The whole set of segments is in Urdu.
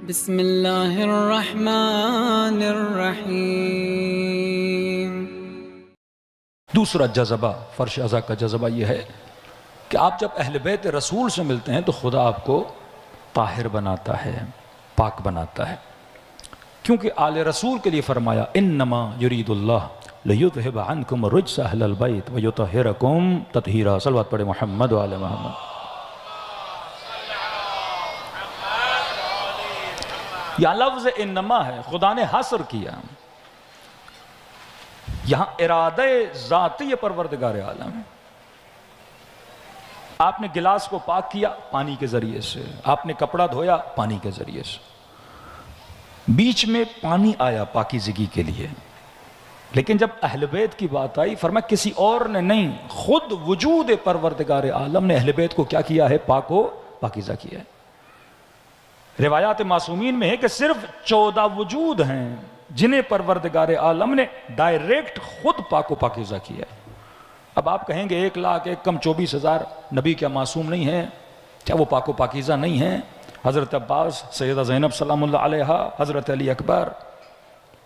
بسم اللہ الرحمن الرحیم۔ دوسرا جذبہ فرش ازا کا جذبہ یہ ہے کہ آپ جب اہل بیت رسول سے ملتے ہیں تو خدا آپ کو طاہر بناتا ہے، پاک بناتا ہے، کیونکہ آل رسول کے لیے فرمایا انما یرید اللہ لیذہب عنکم الرجس اہل البیت ویطہرکم تطہیرا۔ صلوات پڑھے محمد و آل محمد۔ یہاں لفظ انما ہے، خدا نے حصر کیا، یہاں ارادہ ذاتی پروردگار عالم ہے۔ آپ نے گلاس کو پاک کیا پانی کے ذریعے سے، آپ نے کپڑا دھویا پانی کے ذریعے سے، بیچ میں پانی آیا پاکیزگی کے لیے، لیکن جب اہل بیت کی بات آئی فرمایا کسی اور نے نہیں، خود وجود پروردگار عالم نے اہل بیت کو کیا کیا ہے؟ پاک و پاکیزہ کیا ہے۔ روایات معصومین میں ہے کہ صرف 14 وجود ہیں جنہیں پروردگار عالم نے ڈائریکٹ خود پاک و پاکیزہ کیا ہے۔ اب آپ کہیں گے 1,00,000 کم 24,000 نبی کیا معصوم نہیں ہیں؟ کیا وہ پاک و پاکیزہ نہیں ہیں؟ حضرت عباس، سیدہ زینب سلام اللہ علیہا، حضرت علی اکبر،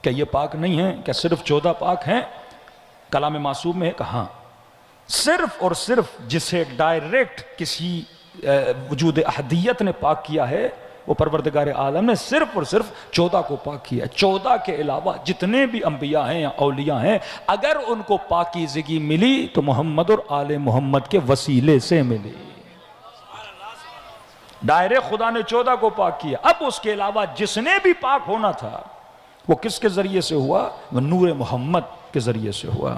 کیا یہ پاک نہیں ہیں؟ کیا صرف 14 پاک ہیں؟ کلام معصوم میں ہے کہ ہاں، صرف اور صرف جسے ڈائریکٹ کسی وجود احدیت نے پاک کیا ہے وہ پروردگار عالم نے صرف اور صرف 14 کو پاک کیا ہے۔ 14 کے علاوہ جتنے بھی انبیاء ہیں یا اولیاء ہیں، اگر ان کو پاکیزگی ملی تو محمد اور آل محمد کے وسیلے سے ملی۔ ڈائریکٹ خدا نے 14 کو پاک کیا، اب اس کے علاوہ جس نے بھی پاک ہونا تھا وہ کس کے ذریعے سے ہوا؟ وہ نور محمد کے ذریعے سے ہوا۔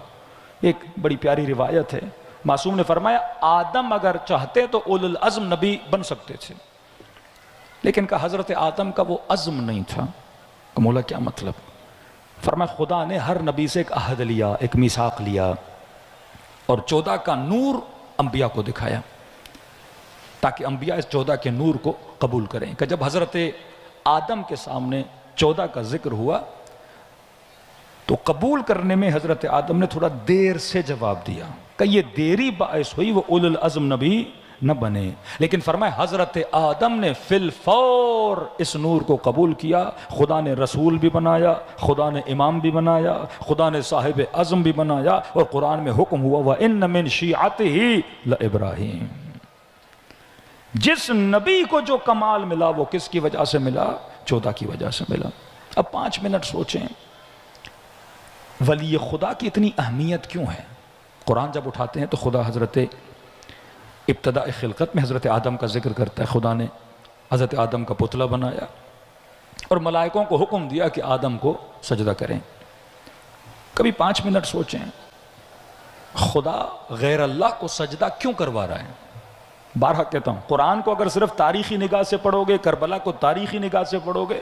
ایک بڑی پیاری روایت ہے، معصوم نے فرمایا آدم اگر چاہتے تو اولو العزم نبی بن سکتے تھے، لیکن کہ حضرت آدم کا وہ عزم نہیں تھا۔ کہ مولا کیا مطلب؟ فرمایا خدا نے ہر نبی سے ایک عہد لیا، ایک میثاق لیا، اور 14 کا نور انبیاء کو دکھایا تاکہ انبیاء اس 14 کے نور کو قبول کریں۔ کہ جب حضرت آدم کے سامنے 14 کا ذکر ہوا تو قبول کرنے میں حضرت آدم نے تھوڑا دیر سے جواب دیا، کہ یہ دیری باعث ہوئی وہ اولو العزم نبی نہ بنے، لیکن فرمایا حضرت آدم نے فی الفور اس نور کو قبول کیا۔ خدا نے رسول بھی بنایا، خدا نے امام بھی بنایا، خدا نے صاحب عزم بھی بنایا، اور قرآن میں حکم ہوا وَإِنَّ مِن شِيعَتِهِ لَإِبْرَاهِيمَ۔ جس نبی کو جو کمال ملا وہ کس کی وجہ سے ملا؟ 14 کی وجہ سے ملا۔ اب 5 منٹ سوچیں، ولی خدا کی اتنی اہمیت کیوں ہے؟ قرآن جب اٹھاتے ہیں تو خدا حضرت ابتداء خلقت میں حضرت آدم کا ذکر کرتا ہے۔ خدا نے حضرت آدم کا پتلا بنایا اور ملائکوں کو حکم دیا کہ آدم کو سجدہ کریں۔ کبھی 5 منٹ سوچیں، خدا غیر اللہ کو سجدہ کیوں کروا رہا ہے؟ بارہا کہتا ہوں، قرآن کو اگر صرف تاریخی نگاہ سے پڑھو گے، کربلا کو تاریخی نگاہ سے پڑھو گے،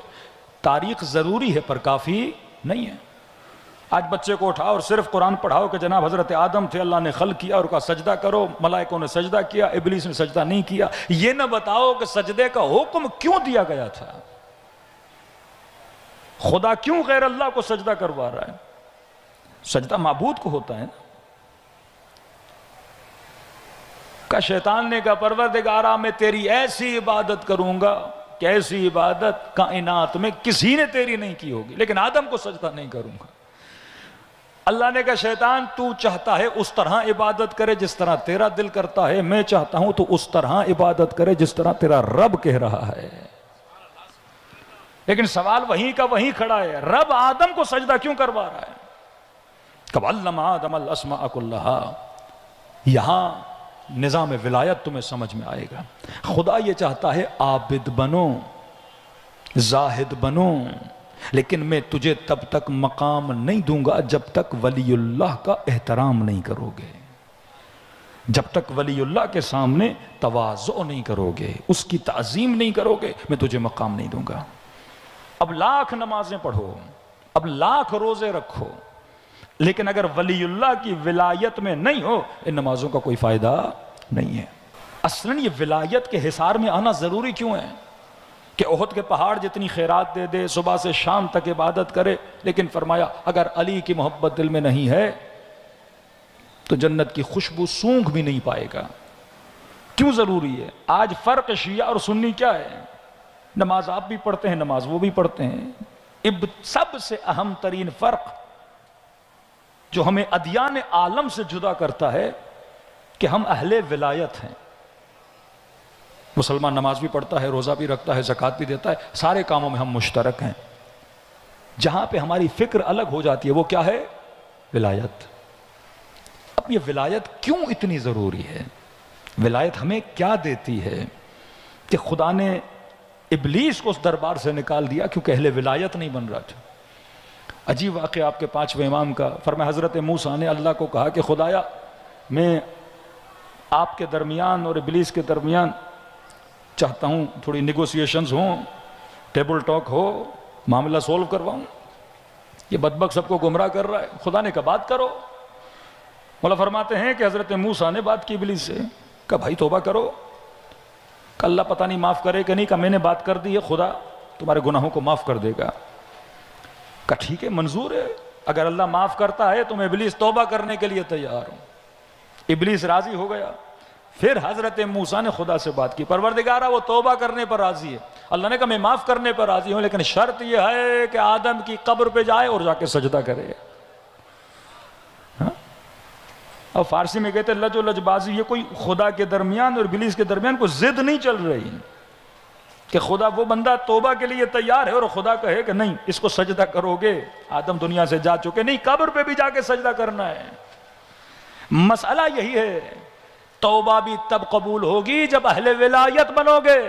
تاریخ ضروری ہے پر کافی نہیں ہے۔ آج بچے کو اٹھاؤ اور صرف قرآن پڑھاؤ کہ جناب حضرت آدم تھے، اللہ نے خلق کیا اور کہا سجدہ کرو، ملائکوں نے سجدہ کیا، ابلیس نے سجدہ نہیں کیا، یہ نہ بتاؤ کہ سجدے کا حکم کیوں دیا گیا تھا؟ خدا کیوں غیر اللہ کو سجدہ کروا رہا ہے؟ سجدہ معبود کو ہوتا ہے نا۔ کہ شیطان نے کہا پروردگارا میں تیری ایسی عبادت کروں گا کہ ایسی عبادت کائنات میں کسی نے تیری نہیں کی ہوگی، لیکن آدم کو سجدہ نہیں کروں گا۔ اللہ نے کہا شیطان تو چاہتا ہے اس طرح عبادت کرے جس طرح تیرا دل کرتا ہے، میں چاہتا ہوں تو اس طرح عبادت کرے جس طرح تیرا رب کہہ رہا ہے۔ لیکن سوال وہیں کا وہیں کھڑا ہے، رب آدم کو سجدہ کیوں کروا رہا ہے؟ کہ عَلَّمَ آدَمَ الْأَسْمَاءَ كُلَّهَا۔ یہاں نظام ولایت تمہیں سمجھ میں آئے گا۔ خدا یہ چاہتا ہے عابد بنو، زاہد بنو، لیکن میں تجھے تب تک مقام نہیں دوں گا جب تک ولی اللہ کا احترام نہیں کرو گے، جب تک ولی اللہ کے سامنے تواضع نہیں کرو گے، اس کی تعظیم نہیں کرو گے، میں تجھے مقام نہیں دوں گا۔ اب 1,00,000 نمازیں پڑھو، اب 1,00,000 روزے رکھو، لیکن اگر ولی اللہ کی ولایت میں نہیں ہو، ان نمازوں کا کوئی فائدہ نہیں ہے۔ اصلاً یہ ولایت کے حصار میں آنا ضروری کیوں ہے؟ کہ احد کے پہاڑ جتنی خیرات دے دے، صبح سے شام تک عبادت کرے، لیکن فرمایا اگر علی کی محبت دل میں نہیں ہے تو جنت کی خوشبو سونگھ بھی نہیں پائے گا۔ کیوں ضروری ہے؟ آج فرق شیعہ اور سنی کیا ہے؟ نماز آپ بھی پڑھتے ہیں، نماز وہ بھی پڑھتے ہیں۔ سب سے اہم ترین فرق جو ہمیں ادیان عالم سے جدا کرتا ہے کہ ہم اہل ولایت ہیں۔ مسلمان نماز بھی پڑھتا ہے، روزہ بھی رکھتا ہے، زکوٰۃ بھی دیتا ہے، سارے کاموں میں ہم مشترک ہیں۔ جہاں پہ ہماری فکر الگ ہو جاتی ہے وہ کیا ہے؟ ولایت۔ اب یہ ولایت کیوں اتنی ضروری ہے؟ ولایت ہمیں کیا دیتی ہے کہ خدا نے ابلیس کو اس دربار سے نکال دیا کیونکہ اہل ولایت نہیں بن رہا تھا؟ عجیب واقعہ آپ کے 5ویں امام کا، فرمایا حضرت موسیٰ نے اللہ کو کہا کہ خدایا میں آپ کے درمیان اور ابلیس کے درمیان چاہتا ہوں تھوڑی نیگوسیشنز ہوں، ٹیبل ٹاک ہو، معاملہ سولو کرواؤں، یہ بدبخت سب کو گمراہ کر رہا ہے۔ خدا نے کہا بات کرو۔ مولا فرماتے ہیں کہ حضرت موسیٰ نے بات کی ابلیس سے، کہا بھائی توبہ کرو، کہ اللہ پتہ نہیں معاف کرے کہ نہیں، کہا میں نے بات کر دی ہے، خدا تمہارے گناہوں کو معاف کر دے گا۔ کہا ٹھیک ہے، منظور ہے، اگر اللہ معاف کرتا ہے تو میں ابلیس توبہ کرنے کے لیے تیار ہوں۔ ابلیس راضی ہو گیا۔ پھر حضرت موسیٰ نے خدا سے بات کی، پروردگارہ وہ توبہ کرنے پر راضی ہے۔ اللہ نے کہا میں معاف کرنے پر راضی ہوں، لیکن شرط یہ ہے کہ آدم کی قبر پہ جائے اور جا کے سجدہ کرے۔ اب فارسی میں کہتے ہیں لج و لج بازی، یہ کوئی خدا کے درمیان اور ابلیس کے درمیان کوئی ضد نہیں چل رہی کہ خدا وہ بندہ توبہ کے لیے تیار ہے اور خدا کہے کہ نہیں اس کو سجدہ کرو گے، آدم دنیا سے جا چکے، نہیں قبر پہ بھی جا کے سجدہ کرنا ہے۔ مسئلہ یہی ہے، توبہ بھی تب قبول ہوگی جب اہل ولایت بنو گے۔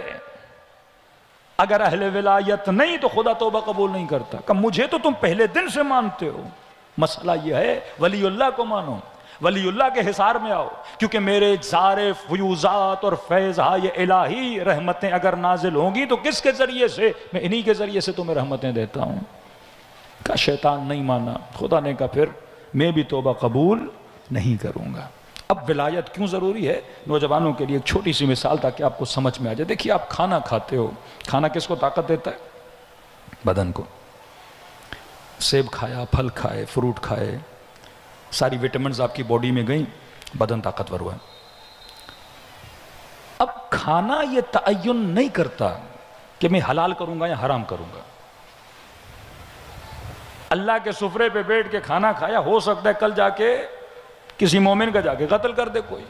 اگر اہل ولایت نہیں تو خدا توبہ قبول نہیں کرتا۔ کہ مجھے تو تم پہلے دن سے مانتے ہو، مسئلہ یہ ہے ولی اللہ کو مانو، ولی اللہ کے حصار میں آؤ، کیونکہ میرے سارے فیوزات اور فیض الہی رحمتیں اگر نازل ہوں گی تو کس کے ذریعے سے؟ میں انہی کے ذریعے سے تمہیں رحمتیں دیتا ہوں۔ کہا شیطان نہیں مانا، خدا نے کہا پھر میں بھی توبہ قبول نہیں کروں گا۔ اب ولایت کیوں ضروری ہے؟ نوجوانوں کے لیے ایک چھوٹی سی مثال تاکہ آپ کو سمجھ میں آ جائے۔ دیکھیے آپ کھانا کھاتے ہو، کھانا کس کو طاقت دیتا ہے؟ بدن کو۔ سیب کھایا، پھل کھائے، فروٹ کھائے، ساری وٹامنز آپ کی باڈی میں گئیں، بدن طاقتور ہوا۔ اب کھانا یہ تعین نہیں کرتا کہ میں حلال کروں گا یا حرام کروں گا۔ اللہ کے سفرے پہ بیٹھ کے کھانا کھایا، ہو سکتا ہے کل جا کے کسی مومن کا جا کے قتل کر دے کوئی،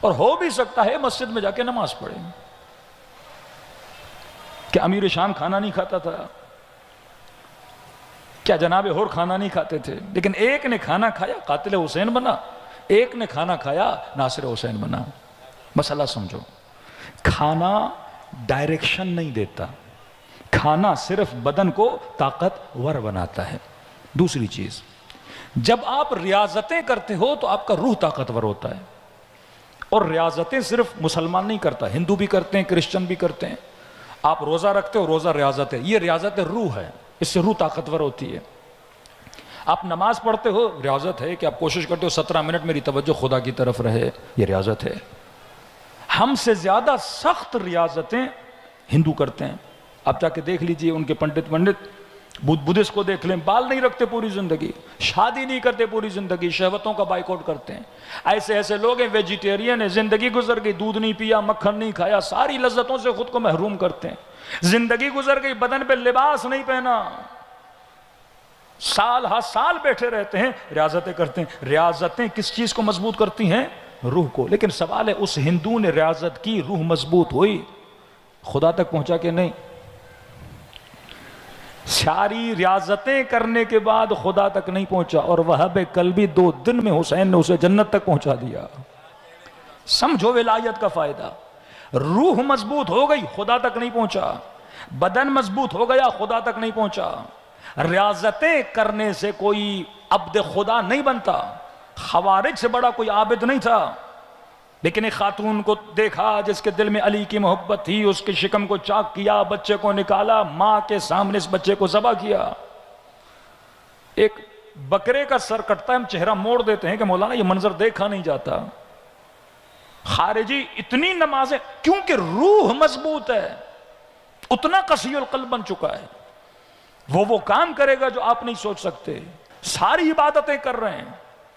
اور ہو بھی سکتا ہے مسجد میں جا کے نماز پڑھے۔ کیا امیر شام کھانا نہیں کھاتا تھا؟ کیا جناب ہور کھانا نہیں کھاتے تھے؟ لیکن ایک نے کھانا کھایا قاتل حسین بنا، ایک نے کھانا کھایا ناصر حسین بنا۔ مسئلہ سمجھو، کھانا ڈائریکشن نہیں دیتا، کھانا صرف بدن کو طاقتور بناتا ہے۔ دوسری چیز، جب آپ ریاضتیں کرتے ہو تو آپ کا روح طاقتور ہوتا ہے، اور ریاضتیں صرف مسلمان نہیں کرتا، ہندو بھی کرتے ہیں، کرسچن بھی کرتے ہیں۔ آپ روزہ رکھتے ہو، روزہ ریاضت ہے، یہ ریاضت روح ہے، اس سے روح طاقتور ہوتی ہے۔ آپ نماز پڑھتے ہو، ریاضت ہے کہ آپ کوشش کرتے ہو 17 منٹ میری توجہ خدا کی طرف رہے، یہ ریاضت ہے۔ ہم سے زیادہ سخت ریاضتیں ہندو کرتے ہیں۔ آپ جا کے دیکھ لیجئے ان کے پنڈت بدھسٹ کو دیکھ لیں، بال نہیں رکھتے پوری زندگی، شادی نہیں کرتے پوری زندگی، شہوتوں کا بائیکاٹ کرتے ہیں۔ ایسے لوگ ہیں ویجیٹیرین ہیں، زندگی گزر گئی، دودھ نہیں پیا، مکھن نہیں کھایا، ساری لذتوں سے خود کو محروم کرتے ہیں۔ زندگی گزر گئی، بدن پہ لباس نہیں پہنا، سال ہا سال بیٹھے رہتے ہیں، ریاضتیں کرتے ہیں۔ ریاضتیں کس چیز کو مضبوط کرتی ہیں؟ روح کو۔ لیکن سوال ہے اس ہندو نے ریاضت کی، روح مضبوط ہوئی، خدا تک پہنچا کہ نہیں؟ ساری ریاضتیں کرنے کے بعد خدا تک نہیں پہنچا، اور وہاب قلبی 2 دن میں حسین نے اسے جنت تک پہنچا دیا۔ سمجھو ولایت کا فائدہ۔ روح مضبوط ہو گئی، خدا تک نہیں پہنچا، بدن مضبوط ہو گیا، خدا تک نہیں پہنچا۔ ریاضتیں کرنے سے کوئی عبد خدا نہیں بنتا، خوارج سے بڑا کوئی عابد نہیں تھا۔ لیکن ایک خاتون کو دیکھا جس کے دل میں علی کی محبت تھی، اس کے شکم کو چاک کیا، بچے کو نکالا، ماں کے سامنے اس بچے کو ذبح کیا۔ ایک بکرے کا سر کٹتا ہے، ہم چہرہ موڑ دیتے ہیں کہ مولانا یہ منظر دیکھا نہیں جاتا۔ خارجی اتنی نمازیں، کیونکہ روح مضبوط ہے، اتنا قسی القلب بن چکا ہے، وہ کام کرے گا جو آپ نہیں سوچ سکتے۔ ساری عبادتیں کر رہے ہیں،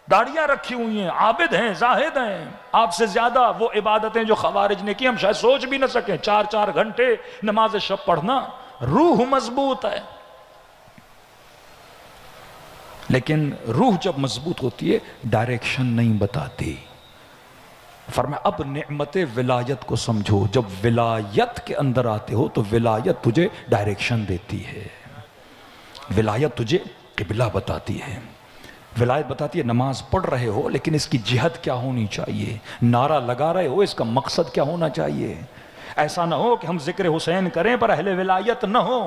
داڑیاں رکھی ہوئی ہیں، عابد ہیں، زاہد ہیں، آپ سے زیادہ وہ عبادتیں جو خوارج نے کی ہم شاید سوچ بھی نہ سکیں، 4 گھنٹے نماز شب پڑھنا، روح مضبوط ہے۔ لیکن روح جب مضبوط ہوتی ہے ڈائریکشن نہیں بتاتی۔ فرمایا اب نعمت ولایت کو سمجھو، جب ولایت کے اندر آتے ہو تو ولایت تجھے ڈائریکشن دیتی ہے، ولایت تجھے قبلہ بتاتی ہے، ولایت بتاتی ہے نماز پڑھ رہے ہو لیکن اس کی جہت کیا ہونی چاہیے، نعرہ لگا رہے ہو اس کا مقصد کیا ہونا چاہیے۔ ایسا نہ ہو کہ ہم ذکر حسین کریں پر اہل ولایت نہ ہو۔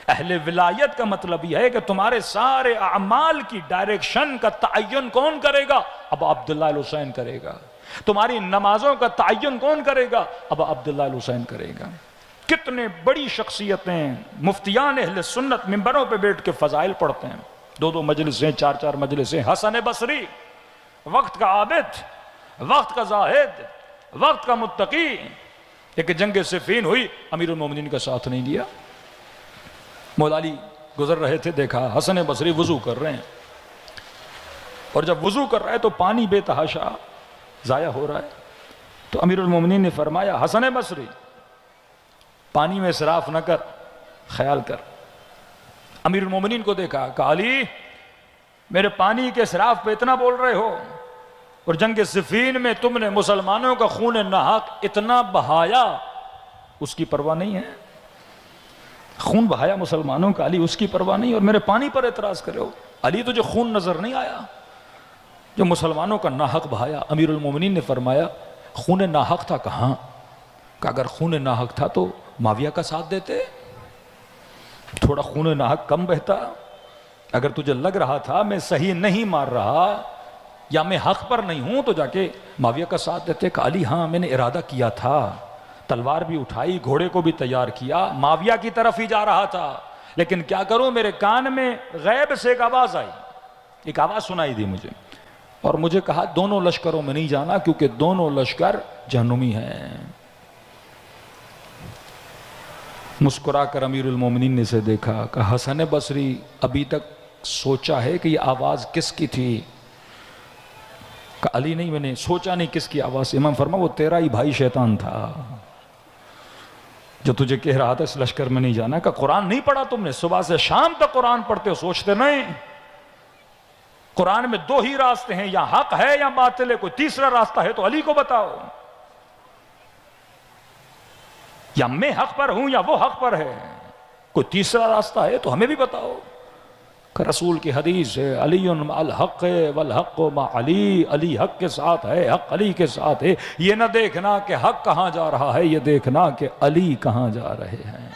اہل ولایت کا مطلب یہ ہے کہ تمہارے سارے اعمال کی ڈائریکشن کا تعین کون کرے گا؟ اب عبداللہ الحسین کرے گا۔ تمہاری نمازوں کا تعین کون کرے گا؟ اب عبداللہ الحسین کرے گا۔ کتنے بڑی شخصیتیں، مفتیان اہل سنت منبروں پہ بیٹھ کے فضائل پڑھتے ہیں، 2 مجلسیں، 4 مجلسیں۔ حسن بصری وقت کا عابد، وقت کا زاہد، وقت کا متقی، ایک جنگ صفین ہوئی، امیر المومنین کا ساتھ نہیں دیا۔ مولا علی گزر رہے تھے، دیکھا حسن بصری وضو کر رہے ہیں، اور جب وضو کر رہا ہے تو پانی بے تحاشا ضائع ہو رہا ہے، تو امیر المومنین نے فرمایا حسن بصری پانی میں اسراف نہ کر، خیال کر۔ امیر المومنین کو دیکھا، کہا علی میرے پانی کے اسراف پہ اتنا بول رہے ہو، اور جنگ صفین میں تم نے مسلمانوں کا خون ناحق اتنا بہایا، اس کی پرواہ نہیں ہے؟ خون بہایا مسلمانوں کا علی، اس کی پرواہ نہیں، اور میرے پانی پر اعتراض کرے ہو؟ علی تجھے خون نظر نہیں آیا جو مسلمانوں کا ناحق بہایا؟ امیر المومنین نے فرمایا خون ناحق تھا کہاں؟ کہ اگر خون ناحق تھا تو معاویہ کا ساتھ دیتے، تھوڑا خون ناحق کم بہتا۔ اگر تجھے لگ رہا تھا میں صحیح نہیں مار رہا یا میں حق پر نہیں ہوں تو جا کے معاویہ کا ساتھ دیتے۔ کہ علی ہاں میں نے ارادہ کیا تھا، تلوار بھی اٹھائی، گھوڑے کو بھی تیار کیا، معاویہ کی طرف ہی جا رہا تھا، لیکن کیا کروں میرے کان میں غیب سے ایک آواز آئی، ایک آواز سنائی دی مجھے، اور مجھے کہا دونوں لشکروں میں نہیں جانا کیونکہ دونوں لشکر جہنمی ہیں۔ مسکرا کر امیر المومنین نے اسے دیکھا، کہ حسن بصری ابھی تک سوچا ہے کہ یہ آواز کس کی تھی؟ کہ علی نہیں، میں نے سوچا نہیں کس کی آواز۔ امام فرما وہ تیرا ہی بھائی شیطان تھا جو تجھے کہہ رہا تھا اس لشکر میں نہیں جانا۔ کہ قرآن نہیں پڑھا تم نے؟ صبح سے شام تک قرآن پڑھتے ہو، سوچتے نہیں؟ قرآن میں 2 ہی راستے ہیں، یا حق ہے یا باطل ہے، کوئی تیسرا راستہ ہے تو علی کو بتاؤ، یا میں حق پر ہوں یا وہ حق پر ہے، کوئی تیسرا راستہ ہے تو ہمیں بھی بتاؤ۔ کہ رسول کی حدیث ہے علی مع الحق والحق مع علی، علی حق کے ساتھ ہے، حق علی کے ساتھ ہے۔ یہ نہ دیکھنا کہ حق کہاں جا رہا ہے، یہ دیکھنا کہ علی کہاں جا رہے ہیں۔